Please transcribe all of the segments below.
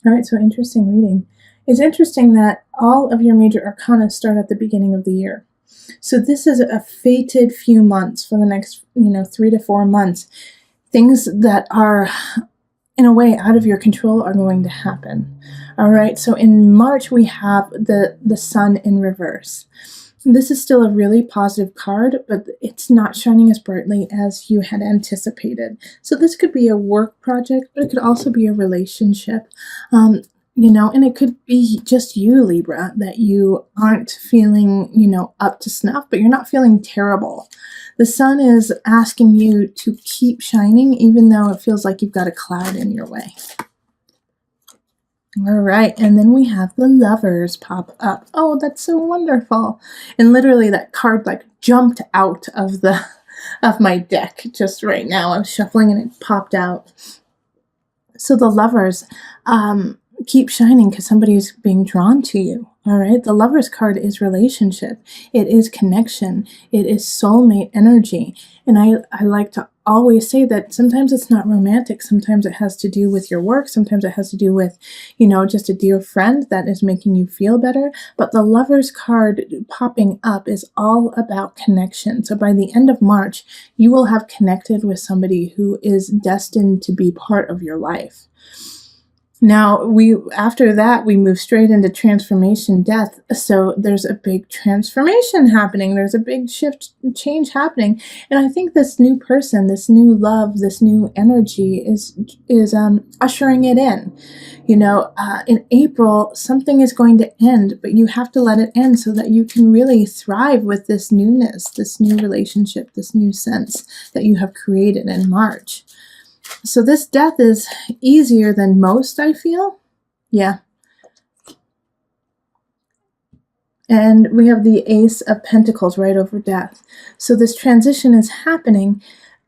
All right, so interesting reading. It's interesting that all of your major arcana start at the beginning of the year. So this is a fated few months for the next, 3 to 4 months. Things that are in a way out of your control are going to happen. All right, so in March we have the sun in reverse. This is still a really positive card, but it's not shining as brightly as you had anticipated. So this could be a work project, but it could also be a relationship. And it could be just you, Libra, that you aren't feeling, up to snuff, but you're not feeling terrible. The sun is asking you to keep shining, even though it feels like you've got a cloud in your way. All right, and then we have the Lovers pop up. Oh, that's so wonderful. And literally that card like jumped out of my deck just right now. I was shuffling and it popped out. So the Lovers, keep shining because somebody's being drawn to you. All right. The Lovers card is relationship. It is connection. It is soulmate energy. And I like to always say that sometimes it's not romantic. Sometimes it has to do with your work. Sometimes it has to do with, just a dear friend that is making you feel better. But the Lovers card popping up is all about connection. So by the end of March, you will have connected with somebody who is destined to be part of your life. Now, after that, we move straight into transformation death. So there's a big transformation happening. There's a big change happening. And I think this new person, this new love, this new energy is ushering it in. In April, something is going to end, but you have to let it end so that you can really thrive with this newness, this new relationship, this new sense that you have created in March. So this death is easier than most, I feel. Yeah. And we have the Ace of Pentacles right over death. So this transition is happening.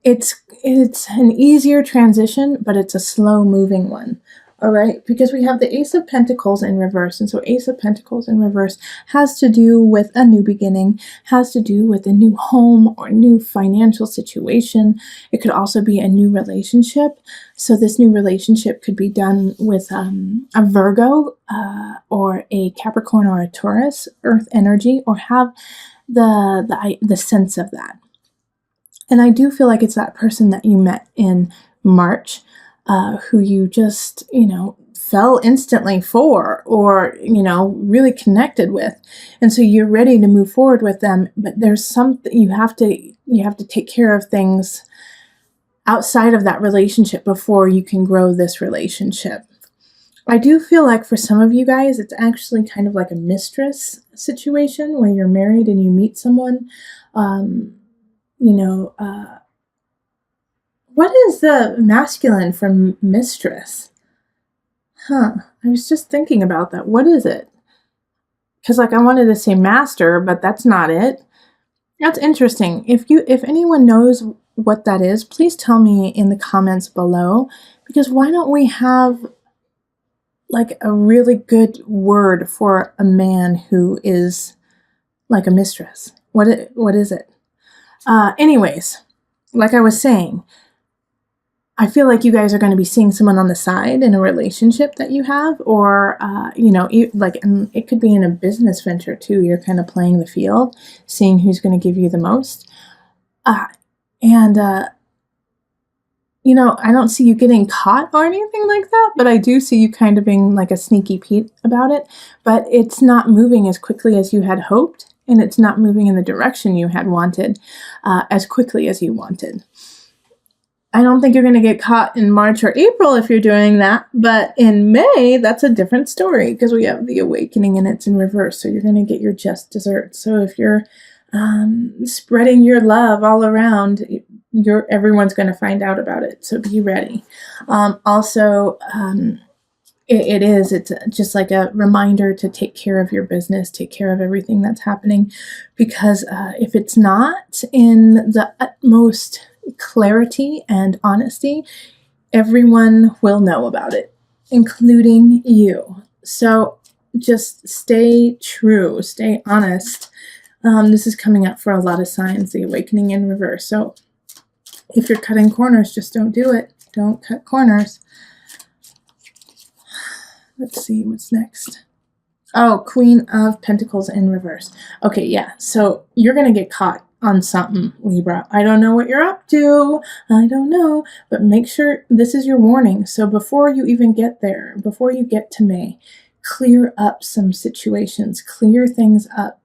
It's an easier transition, but it's a slow moving one. All right, because we have the Ace of Pentacles in reverse. And so Ace of Pentacles in reverse has to do with a new beginning, has to do with a new home or new financial situation. It could also be a new relationship. So this new relationship could be done with a Virgo or a Capricorn or a Taurus, earth energy, or have the sense of that. And I do feel like it's that person that you met in March, who you just, fell instantly for or, really connected with. And so you're ready to move forward with them, but there's something you have to take care of things outside of that relationship before you can grow this relationship. I do feel like for some of you guys, it's actually kind of like a mistress situation where you're married and you meet someone, what is the masculine for mistress? I was just thinking about that. What is it? Because I wanted to say master, but that's not it. That's interesting. If anyone knows what that is, please tell me in the comments below. Because why don't we have like a really good word for a man who is like a mistress? What is it? Anyways, like I was saying, I feel like you guys are going to be seeing someone on the side in a relationship that you have, or, and it could be in a business venture too. You're kind of playing the field, seeing who's going to give you the most. I don't see you getting caught or anything like that, but I do see you kind of being like a sneaky Pete about it, but it's not moving as quickly as you had hoped, and it's not moving in the direction you had wanted as quickly as you wanted. I don't think you're going to get caught in March or April if you're doing that, but in May, that's a different story because we have the awakening and it's in reverse, so you're going to get your just desserts. So if you're spreading your love all around, everyone's going to find out about it, so be ready. It's just like a reminder to take care of your business, take care of everything that's happening, because if it's not in the utmost clarity and honesty, everyone will know about it, including you. So just stay true, stay honest. This is coming up for a lot of signs, the awakening in reverse. So if you're cutting corners, just don't do it. Don't cut corners. Let's see what's next. Oh, Queen of Pentacles in reverse. Okay, yeah. So you're going to get caught on something, Libra. I don't know what you're up to. I don't know. But make sure this is your warning. So before you even get there, before you get to May, clear up some situations. Clear things up.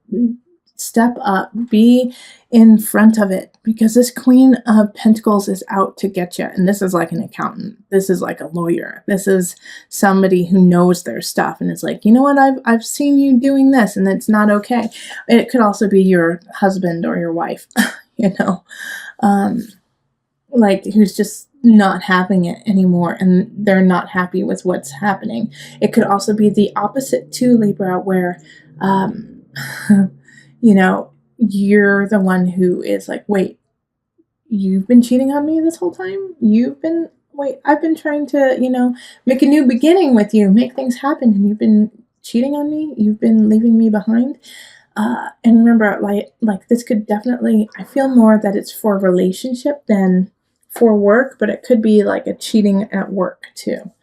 Step up. Be in front of it. Because this Queen of Pentacles is out to get you. And this is like an accountant. This is like a lawyer. This is somebody who knows their stuff. And it's like, you know what? I've seen you doing this and it's not okay. It could also be your husband or your wife, you know, like who's just not having it anymore and they're not happy with what's happening. It could also be the opposite too, Libra, where, you know, you're the one who is like, wait, you've been cheating on me this whole time? I've been trying to, you know, make a new beginning with you, make things happen, and you've been cheating on me? You've been leaving me behind? And remember, like this could definitely, I feel more that it's for a relationship than for work, but it could be like a cheating at work too.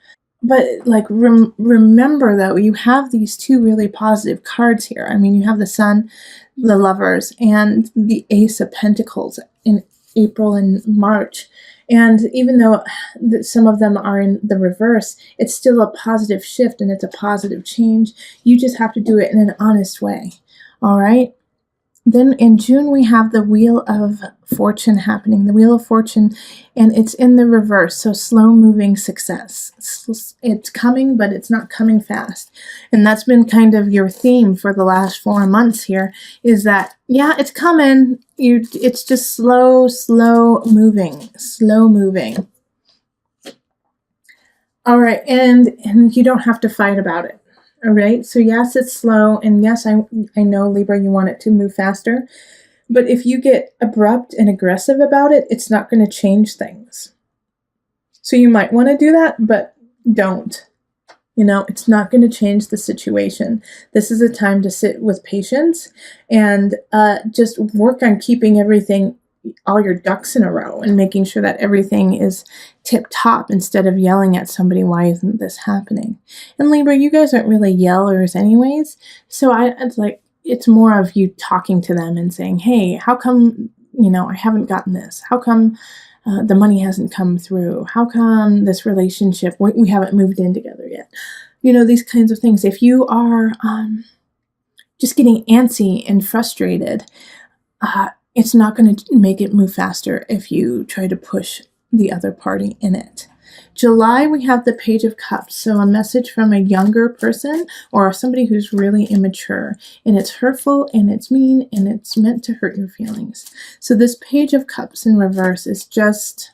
But like, remember though, you have these two really positive cards here. I mean, you have the Sun, the Lovers, and the Ace of Pentacles in April and March. And even though some of them are in the reverse, it's still a positive shift and it's a positive change. You just have to do it in an honest way. All right. Then in June, we have the Wheel of Fortune happening, the Wheel of Fortune, and it's in the reverse. So slow moving success. It's coming, but it's not coming fast. And that's been kind of your theme for the last 4 months here, is that, yeah, it's coming. It's just slow moving. All right. And you don't have to fight about it. All right. So yes, it's slow. And yes, I know, Libra, you want it to move faster. But if you get abrupt and aggressive about it, it's not going to change things. So you might want to do that, but don't. You know, it's not going to change the situation. This is a time to sit with patience and just work on keeping everything, all your ducks in a row, and making sure that everything is tip top instead of yelling at somebody, why isn't this happening? And Libra, you guys aren't really yellers anyways. So it's more of you talking to them and saying, hey, how come, you know, I haven't gotten this? How come the money hasn't come through? How come this relationship, we haven't moved in together yet? You know, these kinds of things. If you are just getting antsy and frustrated, it's not going to make it move faster if you try to push the other party in it. July, we have the Page of Cups. So a message from a younger person or somebody who's really immature. And it's hurtful and it's mean and it's meant to hurt your feelings. So this Page of Cups in reverse is just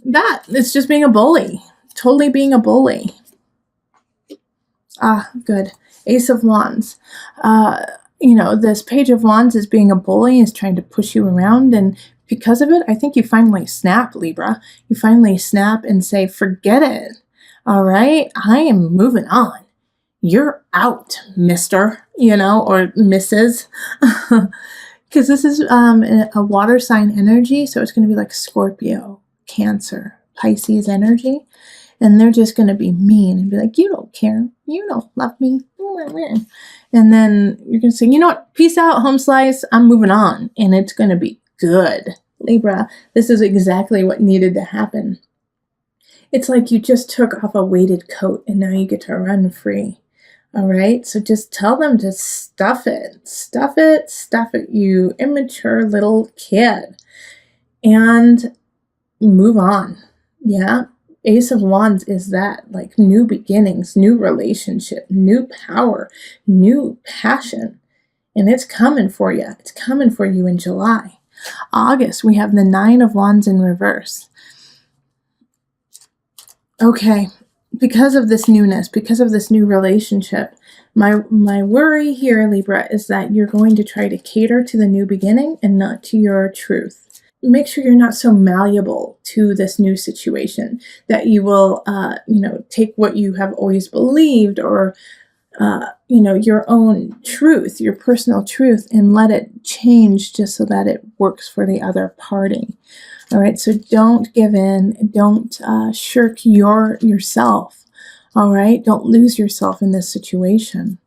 that. It's just being a bully. Totally being a bully. Ah, good. Ace of Wands. You know, this Page of Wands is being a bully, is trying to push you around, and because of it, I think you finally snap, Libra. You finally snap and say, forget it. All right, I am moving on. You're out, mister, you know, or Mrs. Because this is a water sign energy, so it's going to be like Scorpio, Cancer, Pisces energy. And they're just going to be mean and be like, you don't care. You don't love me. And then you're going to say, you know what? Peace out, home slice. I'm moving on. And it's going to be good. Libra, this is exactly what needed to happen. It's like you just took off a weighted coat and now you get to run free. All right? So just tell them to stuff it. Stuff it, you immature little kid. And move on. Yeah? Ace of Wands is that, like new beginnings, new relationship, new power, new passion. And it's coming for you. It's coming for you in July. August, we have the Nine of Wands in reverse. Okay, because of this newness, because of this new relationship, my worry here, Libra, is that you're going to try to cater to the new beginning and not to your truth. Make sure you're not so malleable to this new situation that you will, take what you have always believed or, your own truth, your personal truth, and let it change just so that it works for the other party. All right. So don't give in. Don't shirk yourself. All right? Don't lose yourself in this situation.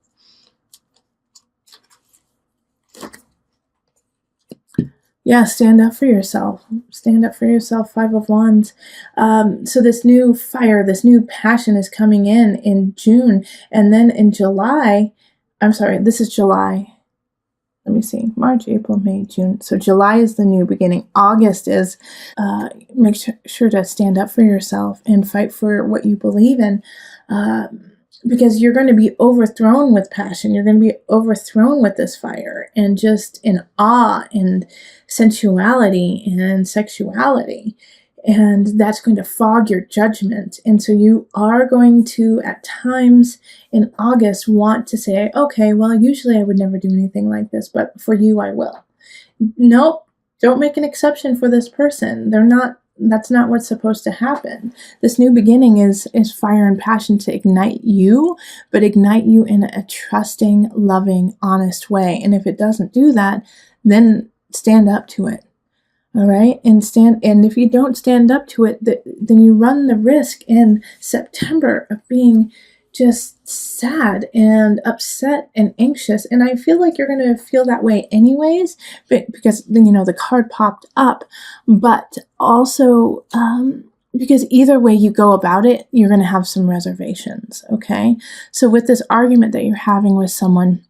Yeah, stand up for yourself. Stand up for yourself, Five of Wands. So this new fire, this new passion is coming in June. And then in July, I'm sorry, this is July. Let me see, March, April, May, June. So July is the new beginning. August is, make sure to stand up for yourself and fight for what you believe in. Because you're going to be overthrown with passion. You're going to be overthrown with this fire and just in awe and sensuality and sexuality. And that's going to fog your judgment. And so you are going to, at times in August, want to say, okay, well, usually I would never do anything like this, but for you, I will. Nope, don't make an exception for this person. That's not what's supposed to happen. This new beginning is fire and passion to ignite you, but ignite you in a trusting, loving, honest way. And if it doesn't do that, then stand up to it. All right. And if you don't stand up to it, then you run the risk in September of being just sad and upset and anxious. And I feel like you're going to feel that way anyways, because, the card popped up, but also, because either way you go about it, you're going to have some reservations. Okay. So with this argument that you're having with someone,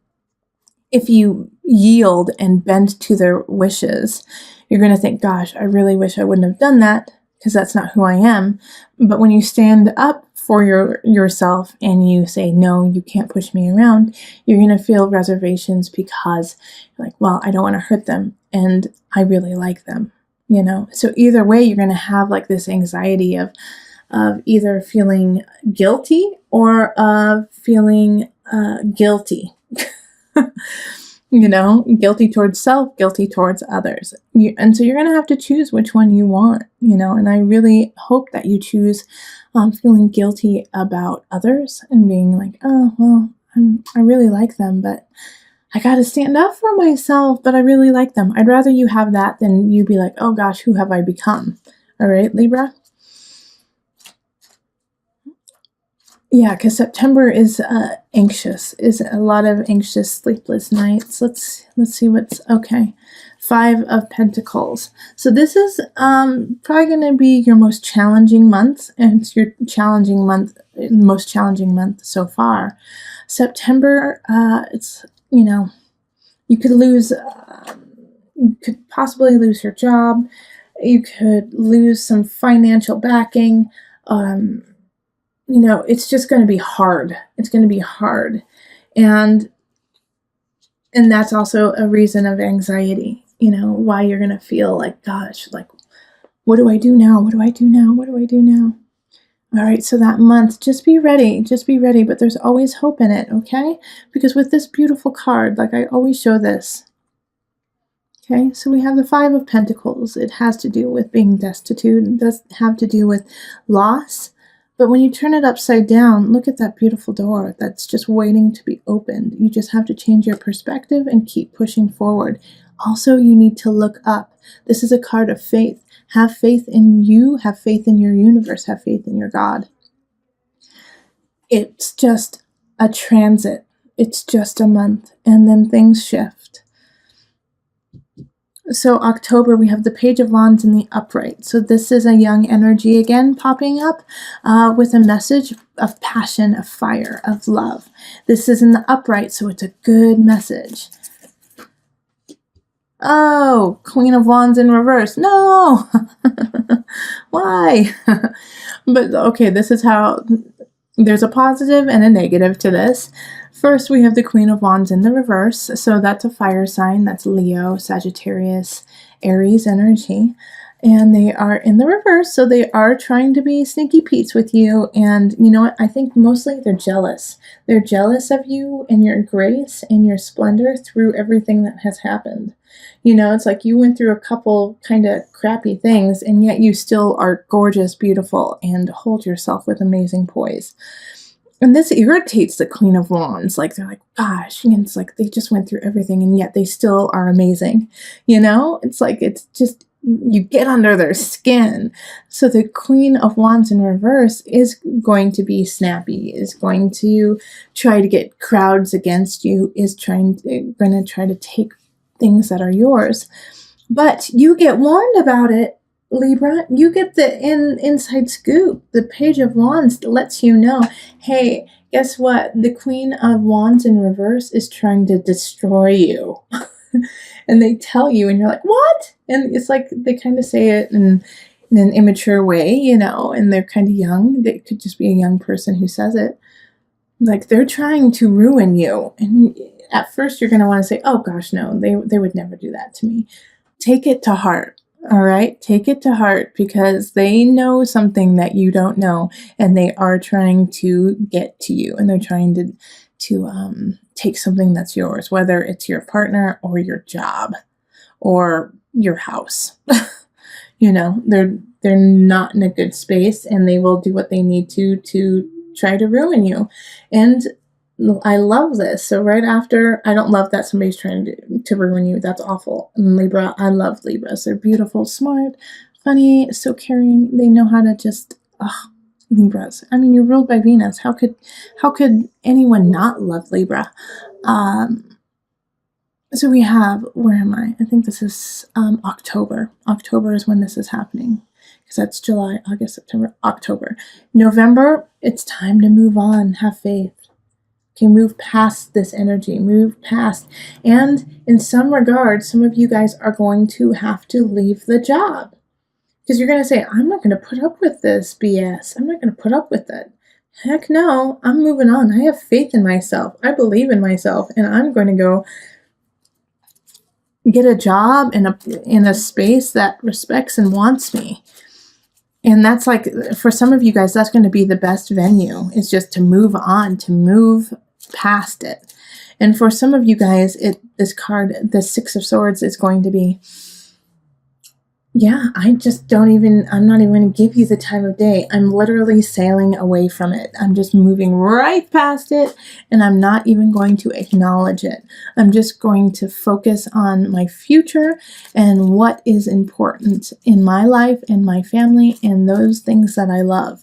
if you yield and bend to their wishes, you're going to think, gosh, I really wish I wouldn't have done that because that's not who I am. But when you stand up for yourself and you say, no, you can't push me around, you're going to feel reservations because you're like, well, I don't want to hurt them and I really like them, So either way, you're going to have like this anxiety of either feeling guilty or of feeling guilty. Guilty towards self, guilty towards others. And so you're going to have to choose which one you want, and I really hope that you choose feeling guilty about others and being like, oh, well, I really like them, but I got to stand up for myself, but I really like them. I'd rather you have that than you be like, oh gosh, who have I become? All right, Libra? Yeah, because September is anxious, is a lot of anxious, sleepless nights. Let's see what's okay. 5 of Pentacles. So this is probably going to be your most challenging month, and it's your most challenging month so far. September, it's you could possibly lose your job. You could lose some financial backing. It's just going to be hard. It's going to be hard. And that's also a reason of anxiety, why you're going to feel like, gosh, like, what do I do now? What do I do now? What do I do now? All right. So that month, just be ready, but there's always hope in it. Okay. Because with this beautiful card, like I always show this. Okay. So we have the 5 of Pentacles. It has to do with being destitute. It does have to do with loss. But when you turn it upside down, look at that beautiful door that's just waiting to be opened. You just have to change your perspective and keep pushing forward. Also, you need to look up. This is a card of faith. Have faith in you, have faith in your universe, have faith in your God. It's just a transit. It's just a month, and then things shift. So October, we have the Page of Wands in the upright. So this is a young energy again popping up with a message of passion, of fire, of love. This is in the upright, so it's a good message. Oh, Queen of Wands in reverse. No! Why? But okay, this is how there's a positive and a negative to this. First, we have the Queen of Wands in the reverse. So that's a fire sign. That's Leo, Sagittarius, Aries energy. And they are in the reverse. So they are trying to be sneaky Pete's with you. And you know what? I think mostly they're jealous. They're jealous of you and your grace and your splendor through everything that has happened. It's like you went through a couple kind of crappy things, and yet you still are gorgeous, beautiful, and hold yourself with amazing poise. And this irritates the Queen of Wands. Like, they're like, gosh, it's like they just went through everything, and yet they still are amazing. It's like, it's just you get under their skin. So the Queen of Wands in reverse is going to be snappy, is going to try to get crowds against you, is going to try to take things that are yours. But you get warned about it, Libra. You get the inside scoop. The Page of Wands lets you know, hey, guess what? The Queen of Wands in reverse is trying to destroy you. And they tell you, and you're like, what? And it's like they kind of say it in an immature way, you know, and they're kind of young. They could just be a young person who says it. Like, they're trying to ruin you. And at first you're going to want to say, oh gosh, no, they would never do that to me. Take it to heart. All right. Take it to heart, because they know something that you don't know, and they are trying to get to you, and they're trying to take something that's yours, whether it's your partner or your job or your house. You know, they're not in a good space, and they will do what they need to try to ruin you. And I love this. So right after, I don't love that somebody's trying to ruin you. That's awful. And Libra, I love Libras. They're beautiful, smart, funny, so caring. They know how to just, Libras. I mean, you're ruled by Venus. How could anyone not love Libra? So we have, where am I? I think this is October. October is when this is happening, because that's July, August, September, October. November, it's time to move on. Have faith. Okay, move past this energy, move past. And in some regards, some of you guys are going to have to leave the job, because you're going to say, I'm not going to put up with this BS. I'm not going to put up with it. Heck no, I'm moving on. I have faith in myself. I believe in myself, and I'm going to go get a job in a space that respects and wants me. And that's like, for some of you guys, that's going to be the best venue, is just to move on, to move past it. And for some of you guys, this card, the Six of Swords, is going to be, yeah, I'm not even going to give you the time of day. I'm literally sailing away from it. I'm just moving right past it, and I'm not even going to acknowledge it. I'm just going to focus on my future and what is important in my life and my family and those things that I love.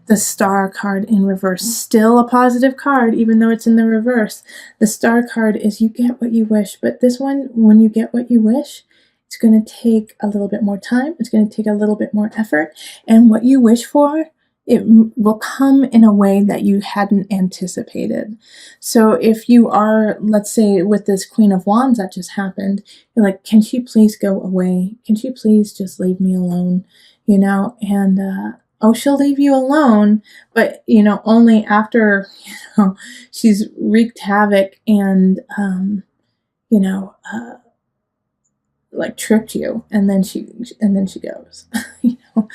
The Star card in reverse, still a positive card, even though it's in the reverse. The Star card is you get what you wish, but this one, when you get what you wish, it's going to take a little bit more time. It's going to take a little bit more effort. And what you wish for, it will come in a way that you hadn't anticipated. So if you are, let's say with this Queen of Wands that just happened, you're like, can she please go away? Can she please just leave me alone? You know, and, she'll leave you alone, but, you know, only after, you know, she's wreaked havoc and, like tricked you, and then she goes. You know,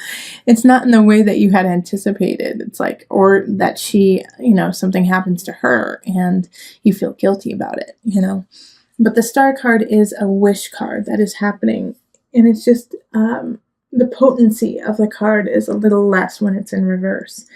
it's not in the way that you had anticipated. It's like, or that she, you know, something happens to her and you feel guilty about it, you know. But the Star card is a wish card that is happening, and it's just, the potency of the card is a little less when it's in reverse,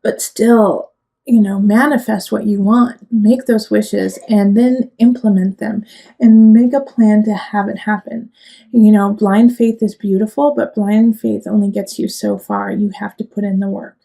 but still, you know, manifest what you want, make those wishes, and then implement them and make a plan to have it happen. You know, blind faith is beautiful, but blind faith only gets you so far. You have to put in the work.